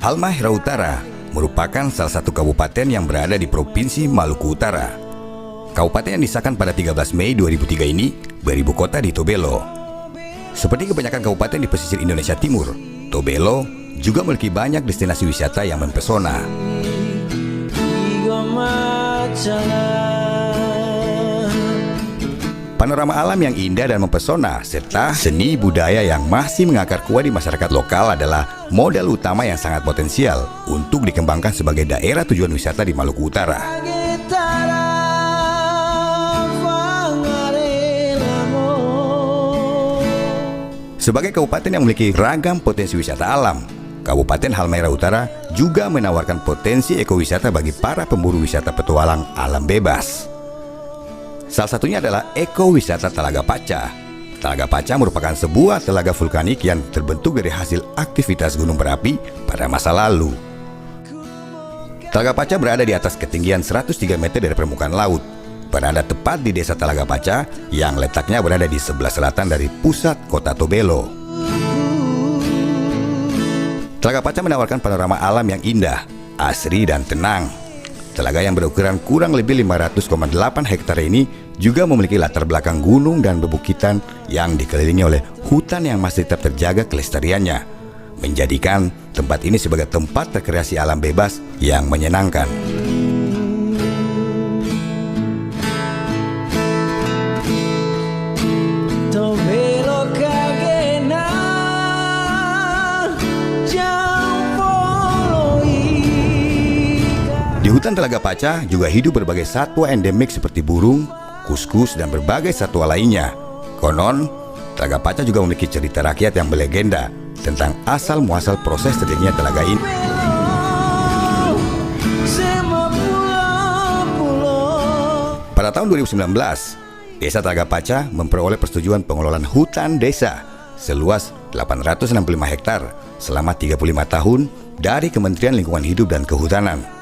Halmahera Utara merupakan salah satu kabupaten yang berada di Provinsi Maluku Utara. Kabupaten yang disahkan pada 13 Mei 2003 ini beribu kota di Tobelo. Seperti kebanyakan kabupaten di pesisir Indonesia Timur, Tobelo juga memiliki banyak destinasi wisata yang mempesona. Panorama alam yang indah dan mempesona serta seni budaya yang masih mengakar kuat di masyarakat lokal adalah modal utama yang sangat potensial untuk dikembangkan sebagai daerah tujuan wisata di Maluku Utara. Sebagai kabupaten yang memiliki ragam potensi wisata alam, Kabupaten Halmahera Utara juga menawarkan potensi ekowisata bagi para pemburu wisata petualang alam bebas. Salah satunya adalah ekowisata Talaga Paca. Talaga Paca merupakan sebuah telaga vulkanik yang terbentuk dari hasil aktivitas gunung berapi pada masa lalu. Talaga Paca berada di atas ketinggian 103 meter dari permukaan laut. Berada tepat di desa Talaga Paca yang letaknya berada di sebelah selatan dari pusat kota Tobelo. Talaga Paca menawarkan panorama alam yang indah, asri dan tenang. Telaga yang berukuran kurang lebih 500,8 hektar ini juga memiliki latar belakang gunung dan bebukitan yang dikelilingi oleh hutan yang masih tetap terjaga kelestariannya, menjadikan tempat ini sebagai tempat rekreasi alam bebas yang menyenangkan. Di hutan Talaga Paca juga hidup berbagai satwa endemik seperti burung, kuskus, dan berbagai satwa lainnya. Konon, Talaga Paca juga memiliki cerita rakyat yang berlegenda tentang asal-muasal proses terjadinya telaga ini. Pada tahun 2019, Desa Talaga Paca memperoleh persetujuan pengelolaan hutan desa seluas 865 hektar selama 35 tahun dari Kementerian Lingkungan Hidup dan Kehutanan.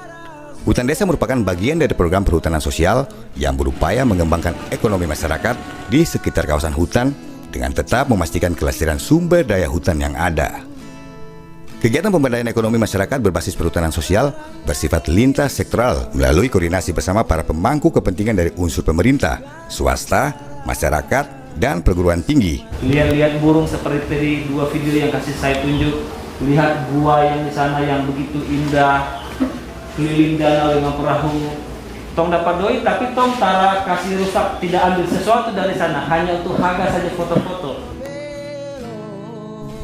Hutan desa merupakan bagian dari program perhutanan sosial yang berupaya mengembangkan ekonomi masyarakat di sekitar kawasan hutan dengan tetap memastikan kelestarian sumber daya hutan yang ada. Kegiatan pemberdayaan ekonomi masyarakat berbasis perhutanan sosial bersifat lintas sektoral melalui koordinasi bersama para pemangku kepentingan dari unsur pemerintah, swasta, masyarakat, dan perguruan tinggi. Lihat-lihat burung seperti tadi dua video yang kasih saya tunjuk, lihat gua yang di sana yang begitu indah, keliling danau dengan perahu. Tong dapat doi, tapi tong tara kasih rusak, tidak ambil sesuatu dari sana, hanya untuk harga saja foto-foto.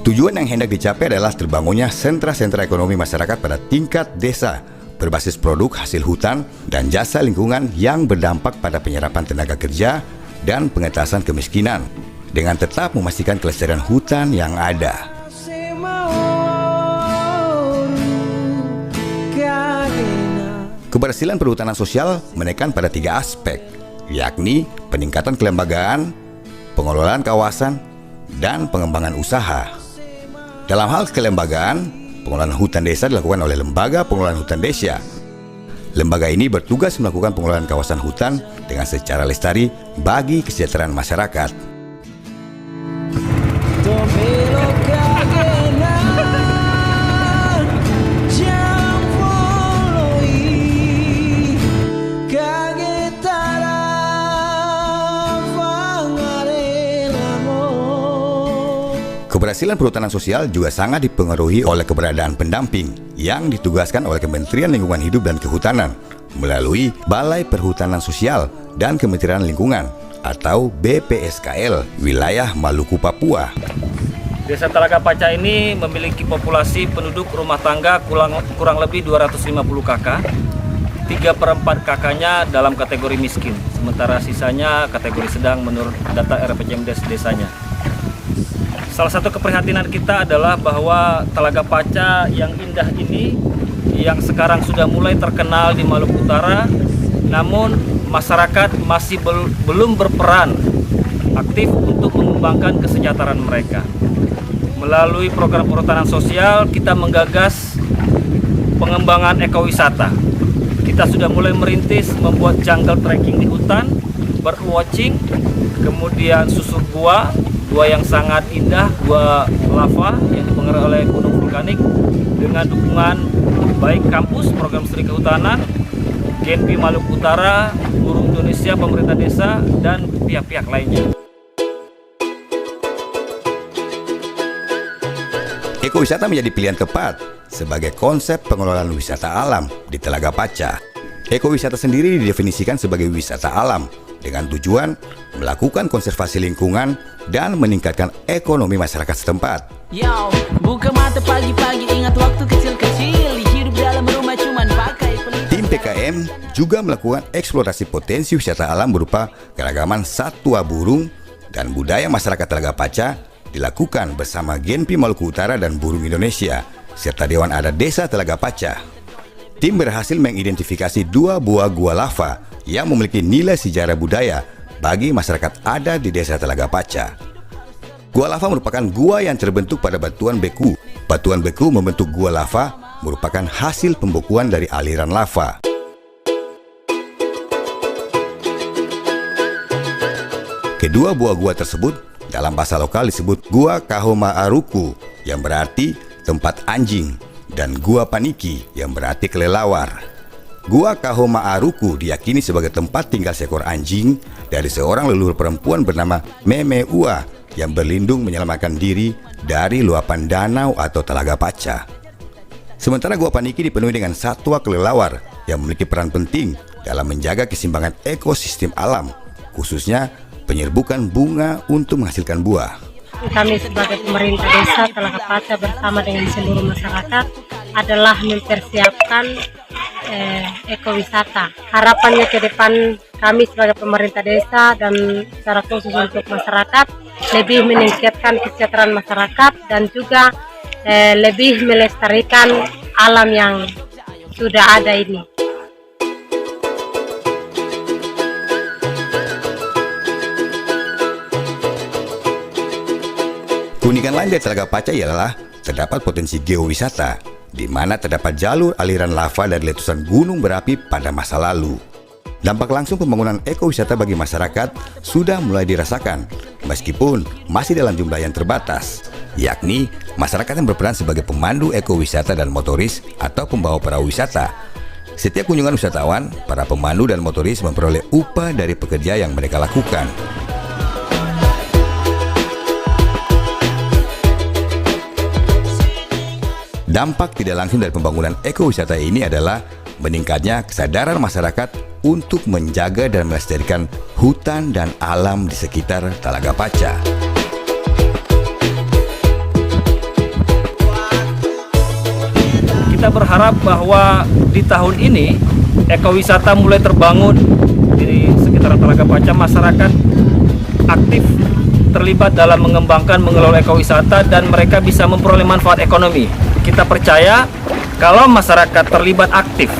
Tujuan yang hendak dicapai adalah terbangunnya sentra-sentra ekonomi masyarakat pada tingkat desa berbasis produk hasil hutan dan jasa lingkungan yang berdampak pada penyerapan tenaga kerja dan pengentasan kemiskinan dengan tetap memastikan kelestarian hutan yang ada. Keberhasilan perhutanan sosial menekan pada 3 aspek, yakni peningkatan kelembagaan, pengelolaan kawasan, dan pengembangan usaha. Dalam hal kelembagaan, pengelolaan hutan desa dilakukan oleh Lembaga Pengelolaan Hutan Desa. Lembaga ini bertugas melakukan pengelolaan kawasan hutan dengan secara lestari bagi kesejahteraan masyarakat. Keberhasilan perhutanan sosial juga sangat dipengaruhi oleh keberadaan pendamping yang ditugaskan oleh Kementerian Lingkungan Hidup dan Kehutanan melalui Balai Perhutanan Sosial dan Kementerian Lingkungan atau BPSKL wilayah Maluku, Papua. Desa Talaga Paca ini memiliki populasi penduduk rumah tangga kurang lebih 250 kakak. 3/4 kakaknya dalam kategori miskin, sementara sisanya kategori sedang menurut data RPJMDes desanya. Salah satu keprihatinan kita adalah bahwa Talaga Paca yang indah ini yang sekarang sudah mulai terkenal di Maluku Utara, namun masyarakat masih belum berperan aktif untuk mengembangkan kesejahteraan mereka. Melalui program perhutanan sosial, kita menggagas pengembangan ekowisata. Kita sudah mulai merintis membuat jungle trekking di hutan, bird watching, kemudian susur gua, gua yang sangat indah, gua lava yang dipengaruhi oleh gunung vulkanik dengan dukungan baik kampus, program studi kehutanan, GNP Maluku Utara, Burung Indonesia, pemerintah desa, dan pihak-pihak lainnya. Ekowisata menjadi pilihan tepat sebagai konsep pengelolaan wisata alam di Telaga Paca. Ekowisata sendiri didefinisikan sebagai wisata alam dengan tujuan melakukan konservasi lingkungan dan meningkatkan ekonomi masyarakat setempat. Yo, buka mata pagi-pagi, ingat waktu kecil-kecil, hidup dalam rumah cuman pakai pelita. Tim PKM juga melakukan eksplorasi potensi wisata alam berupa keragaman satwa burung dan budaya masyarakat Telaga Paca dilakukan bersama GNP Maluku Utara dan Burung Indonesia serta Dewan Adat Desa Telaga Paca. Tim berhasil mengidentifikasi 2 buah gua lava yang memiliki nilai sejarah budaya bagi masyarakat adat di Desa Telaga Paca. Gua lava merupakan gua yang terbentuk pada batuan beku. Batuan beku membentuk gua lava merupakan hasil pembekuan dari aliran lava. Kedua buah gua tersebut dalam bahasa lokal disebut Gua Kahomaaruku yang berarti tempat anjing dan Gua Paniki yang berarti kelelawar. Gua Kahomaaruku diyakini sebagai tempat tinggal seekor anjing dari seorang leluhur perempuan bernama Memeua yang berlindung menyelamatkan diri dari luapan danau atau Telaga Paca. Sementara Gua Paniki dipenuhi dengan satwa kelelawar yang memiliki peran penting dalam menjaga keseimbangan ekosistem alam, khususnya penyerbukan bunga untuk menghasilkan buah. Kami sebagai pemerintah desa Telaga Paca bersama dengan seluruh masyarakat adalah mempersiapkan ekowisata. Harapannya ke depan kami sebagai pemerintah desa dan secara khusus untuk masyarakat lebih meningkatkan kesejahteraan masyarakat dan juga lebih melestarikan alam yang sudah ada ini. Keunikan lain dari Telaga Paca ialah terdapat potensi geowisata, di mana terdapat jalur aliran lava dari letusan gunung berapi pada masa lalu. Dampak langsung pembangunan ekowisata bagi masyarakat sudah mulai dirasakan, meskipun masih dalam jumlah yang terbatas, yakni masyarakat yang berperan sebagai pemandu ekowisata dan motoris atau pembawa perahu wisata. Setiap kunjungan wisatawan, para pemandu dan motoris memperoleh upah dari pekerja yang mereka lakukan. Dampak tidak langsung dari pembangunan ekowisata ini adalah meningkatnya kesadaran masyarakat untuk menjaga dan melestarikan hutan dan alam di sekitar Telaga Paca. Kita berharap bahwa di tahun ini ekowisata mulai terbangun di sekitar Telaga Paca. Masyarakat aktif terlibat dalam mengembangkan, mengelola ekowisata dan mereka bisa memperoleh manfaat ekonomi. Kita percaya kalau masyarakat terlibat aktif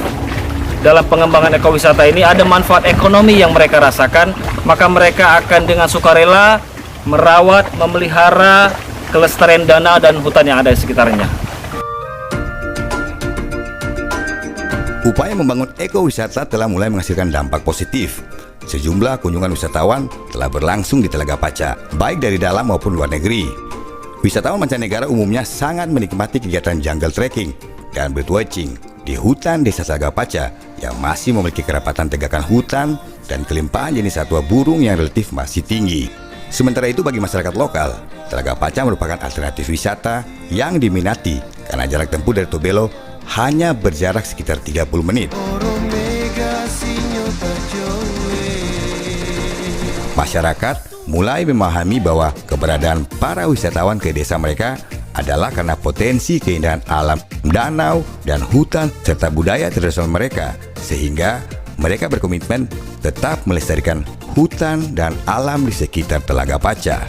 dalam pengembangan ekowisata ini ada manfaat ekonomi yang mereka rasakan, maka mereka akan dengan sukarela merawat, memelihara kelestarian danau dan hutan yang ada di sekitarnya. Upaya membangun ekowisata telah mulai menghasilkan dampak positif. Sejumlah kunjungan wisatawan telah berlangsung di Telaga Paca, baik dari dalam maupun luar negeri. Wisatawan mancanegara umumnya sangat menikmati kegiatan jungle trekking dan birdwatching di hutan Desa Telaga Paca yang masih memiliki kerapatan tegakan hutan dan kelimpahan jenis satwa burung yang relatif masih tinggi. Sementara itu bagi masyarakat lokal, Telaga Paca merupakan alternatif wisata yang diminati karena jarak tempuh dari Tobelo hanya berjarak sekitar 30 menit. Masyarakat mulai memahami bahwa keberadaan para wisatawan ke desa mereka adalah karena potensi keindahan alam danau dan hutan serta budaya tradisional mereka, sehingga mereka berkomitmen tetap melestarikan hutan dan alam di sekitar Telaga Paca.